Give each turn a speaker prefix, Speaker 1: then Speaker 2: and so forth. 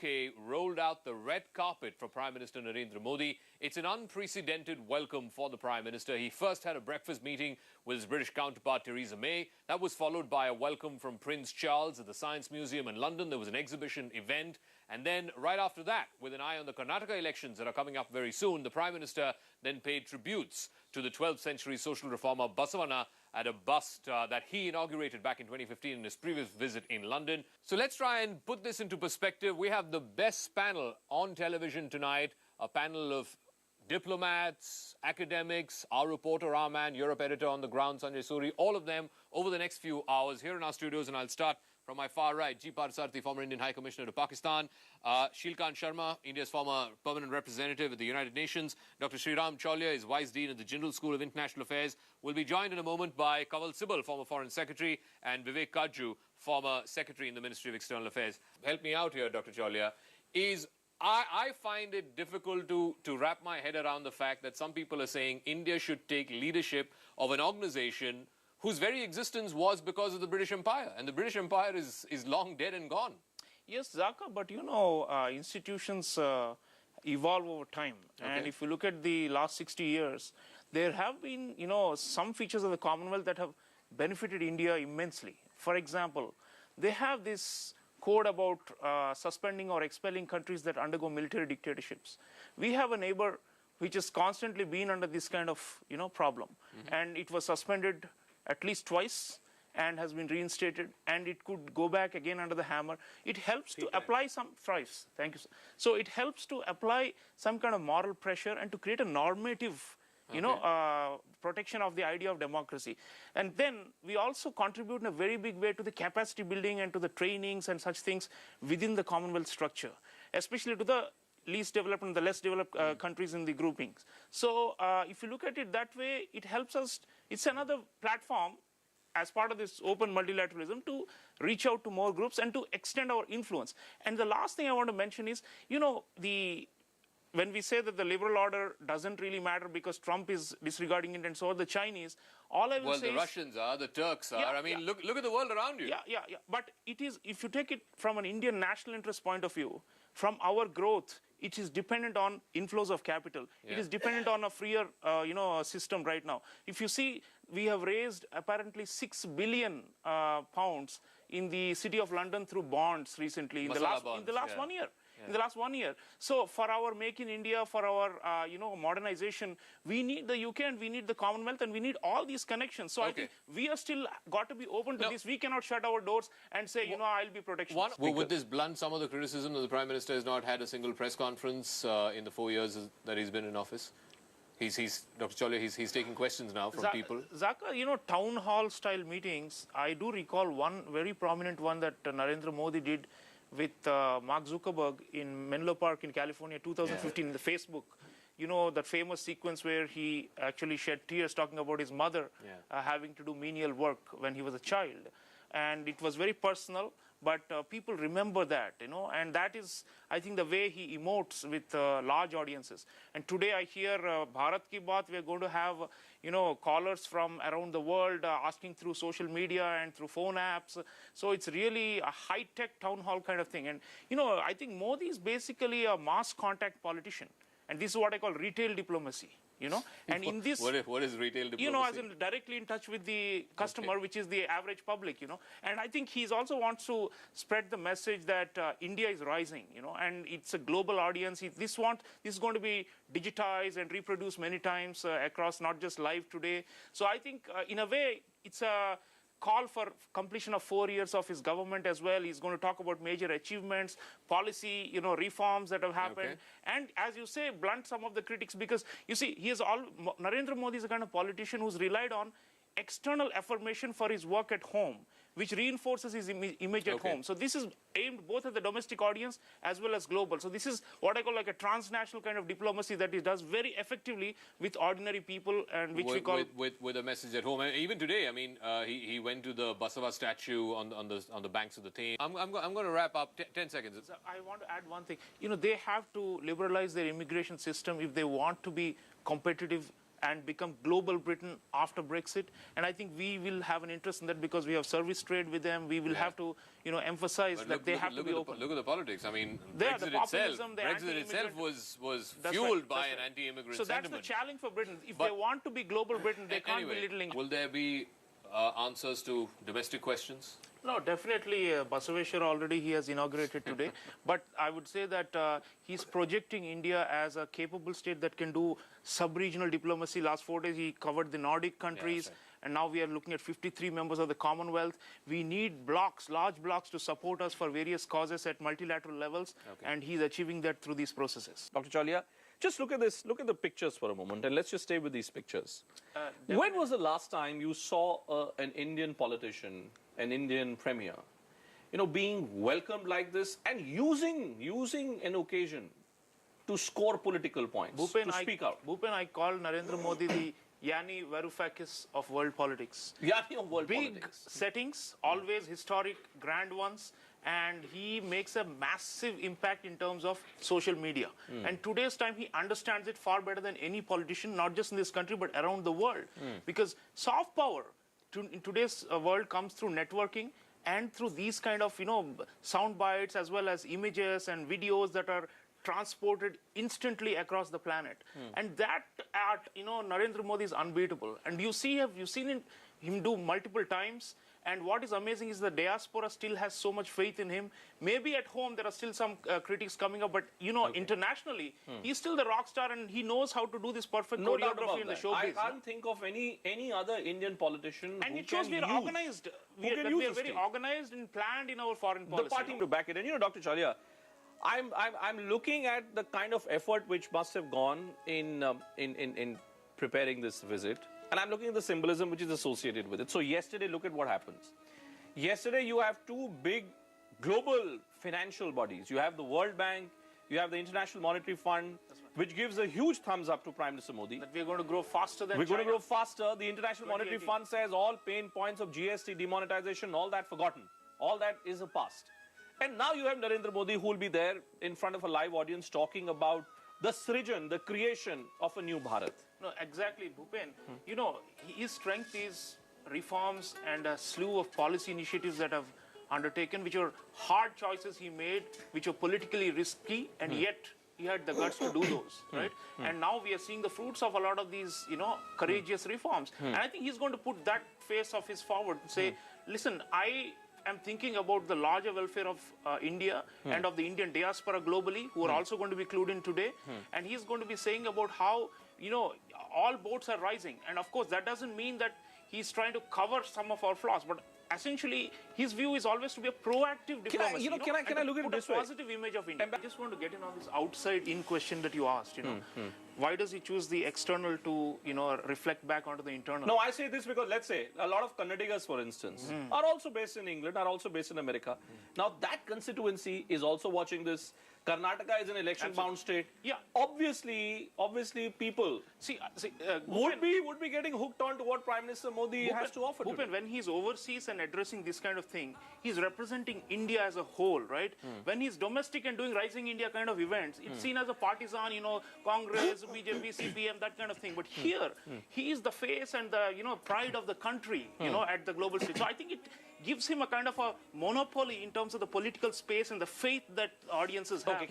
Speaker 1: UK rolled out the red carpet for Prime Minister Narendra Modi. It's an unprecedented welcome for the Prime Minister. He first had a breakfast meeting with his British counterpart Theresa May. That was followed by a welcome from Prince Charles at the Science Museum in London. There was an exhibition event. And then right after that, with an eye on the Karnataka elections that are coming up very soon, the Prime Minister then paid tributes to the 12th century social reformer Basavanna at a bust that he inaugurated back in 2015 in his previous visit in London. So let's try and put this into perspective. We have the best panel on television tonight, a panel of diplomats, academics, our reporter, our man, Europe editor on the ground, Sanjay Suri, all of them over the next few hours here in our studios. And I'll start from my far right, G. Parsarthi, former Indian High Commissioner to Pakistan, Shilkant Sharma, India's former permanent representative at the United Nations, Dr. Sreeram Chaulia is Vice Dean at the Jindal School of International Affairs. We'll be joined in a moment by Kanwal Sibal, former Foreign Secretary, and Vivek Kajju, former Secretary in the Ministry of External Affairs. Help me out here, Dr. Chaulia. I find it difficult to wrap my head around the fact that some people are saying India should take leadership of an organization whose very existence was because of the British Empire. And the British Empire is long dead and gone.
Speaker 2: Yes, Zaka, but you know, institutions evolve over time. Okay. And if you look at the last 60 years, there have been, you know, some features of the Commonwealth that have benefited India immensely. For example, they have this code about suspending or expelling countries that undergo military dictatorships. We have a neighbor which has constantly been under this kind of, you know, problem. And it was suspended at least twice and has been reinstated, and it could go back again under the hammer. It helps to apply some thrice. Thank you, sir. So it helps to apply some kind of moral pressure and to create a normative, you know, protection of the idea of democracy. And then we also contribute in a very big way to the capacity building and to the trainings and such things within the Commonwealth structure, especially to the least developed and the less developed countries in the groupings. So if you look at it that way, it helps us. It's another platform as part of this open multilateralism to reach out to more groups and to extend our influence. And the last thing I want to mention is, you know, when we say that the liberal order doesn't really matter because Trump is disregarding it and so are the Chinese, all I will say
Speaker 1: the Russians are, the Turks are.
Speaker 2: Yeah,
Speaker 1: I mean, look at the world around you.
Speaker 2: Yeah. But it is, if you take it from an Indian national interest point of view, from our growth, it is dependent on inflows of capital. It is dependent on a freer, you know, system right now. If you see, we have raised apparently 6 billion pounds in the City of London through bonds recently in the last 1 year. In the last 1 year. So for our Make in India, for our, you know, modernization, we need the UK and we need the Commonwealth and we need all these connections. So I think we are still got to be open to this. We cannot shut our doors and say, you know, I'll be protectionist.
Speaker 1: Well, would this blunt some of the criticism that the Prime Minister has not had a single press conference in the 4 years that he's been in office? Dr. Chaulia, he's taking questions now from people.
Speaker 2: Zaka, you know, town hall style meetings, I do recall one very prominent one that Narendra Modi did with Mark Zuckerberg in Menlo Park in California, 2015, in the Facebook. You know, that famous sequence where he actually shed tears talking about his mother having to do menial work when he was a child. And it was very personal, but people remember that, you know, and that is, I think, the way he emotes with large audiences. And today I hear Bharat Ki Baat, we are going to have, you know, callers from around the world asking through social media and through phone apps. So it's really a high-tech town hall kind of thing. And, you know, I think Modi is basically a mass contact politician. And this is what I call retail diplomacy. You know, and in this,
Speaker 1: what is retail diplomacy?
Speaker 2: You know, as in directly in touch with the customer, which is the average public. You know, and I think he's also wants to spread the message that India is rising. You know, and it's a global audience. This is going to be digitized and reproduced many times across not just live today. So I think in a way it's a call for completion of 4 years of his government as well. He's going to talk about major achievements, policy, you know, reforms that have happened. And as you say, blunt some of the critics, because you see, Narendra Modi is a kind of politician who's relied on external affirmation for his work at home, which reinforces his image at home. So this is aimed both at the domestic audience as well as global. So this is what I call like a transnational kind of diplomacy that he does very effectively with ordinary people, and which we call
Speaker 1: with a message at home. And even today, I mean, he went to the Basava statue on the banks of the Thames. I'm going to wrap up. 10 seconds.
Speaker 2: So I want to add one thing. You know, they have to liberalize their immigration system if they want to be competitive and become global Britain after Brexit. And I think we will have an interest in that because we have service trade with them. We will have to, emphasize
Speaker 1: But
Speaker 2: that they have to be open.
Speaker 1: Look at the politics. I mean,
Speaker 2: Brexit
Speaker 1: itself was fueled by an anti-immigrant
Speaker 2: sentiment. So that's the challenge for Britain. If they want to be global Britain, they can't be little England.
Speaker 1: Will there be answers to domestic questions?
Speaker 2: No, definitely. Basaveshwar already he has inaugurated today. But I would say that he's projecting India as a capable state that can do sub-regional diplomacy. Last 4 days he covered the Nordic countries. And now we are looking at 53 members of the Commonwealth. We need blocks, large blocks, to support us for various causes at multilateral levels. And he's achieving that through these processes.
Speaker 3: Dr. Chaulia, just look at this. Look at the pictures for a moment, and let's just stay with these pictures. When was the last time you saw an Indian politician, an Indian premier, being welcomed like this and using an occasion to score political points, to speak out?
Speaker 2: Bhupen, I call Narendra Modi the Yanni Varoufakis of world politics.
Speaker 3: Yanni of world politics.
Speaker 2: Big settings, always historic, grand ones. And he makes a massive impact in terms of social media. And today's time, he understands it far better than any politician, not just in this country, but around the world. Because soft power in today's world comes through networking and through these kind of, sound bites, as well as images and videos that are transported instantly across the planet. And that at, Narendra Modi is unbeatable. And you've seen him do multiple times. And what is amazing is the diaspora still has so much faith in him. Maybe at home there are still some critics coming up, but internationally, he's still the rock star, and he knows how to do this perfect choreography in the showbiz.
Speaker 3: I can't think of any other Indian politician
Speaker 2: and it shows we are organized. We are very organized and planned in our foreign policy.
Speaker 3: The party to back it. And Dr. Chaulia, I'm looking at the kind of effort which must have gone in preparing this visit. And I'm looking at the symbolism which is associated with it. So yesterday, look at what happens. Yesterday, you have two big global financial bodies. You have the World Bank, you have the International Monetary Fund, which gives a huge thumbs up to Prime Minister Modi.
Speaker 2: That we're going to grow faster than
Speaker 3: We're going to grow faster. The International Monetary Fund says all pain points of GST, demonetization, all that forgotten. All that is a past. And now you have Narendra Modi, who will be there in front of a live audience talking about the srijan, the creation of a new Bharat.
Speaker 2: No, exactly, Bhupen. His strength is reforms and a slew of policy initiatives that have undertaken, which are hard choices he made, which are politically risky, and yet he had the guts to do those, right? And now we are seeing the fruits of a lot of these, courageous reforms. And I think he's going to put that face of his forward and say, listen, I am thinking about the larger welfare of India and of the Indian diaspora globally, who are also going to be clued in today. And he's going to be saying about how, all boats are rising. And of course, that doesn't mean that he's trying to cover some of our flaws, but essentially, his view is always to be a proactive diplomacy.
Speaker 3: Can I look at it this way?
Speaker 2: A positive image of India. I just want to get in on this outside-in question that you asked. Why does he choose the external to, reflect back onto the internal?
Speaker 3: No, I say this because, let's say, a lot of Kannadigas, for instance, are also based in England, are also based in America. Now, that constituency is also watching this. Karnataka is an election-bound state.
Speaker 2: Yeah.
Speaker 3: Obviously, people would be getting hooked on to what Prime Minister Modi has to offer.
Speaker 2: Bhupen, when he's overseas and addressing this kind of thing, he's representing India as a whole, right? When he's domestic and doing Rising India kind of events, it's seen as a partisan, Congress, BJP, CPM, that kind of thing. But here, he is the face and the, pride of the country, at the global stage. So I think it gives him a kind of a monopoly in terms of the political space and the faith that audiences have.
Speaker 3: Okay.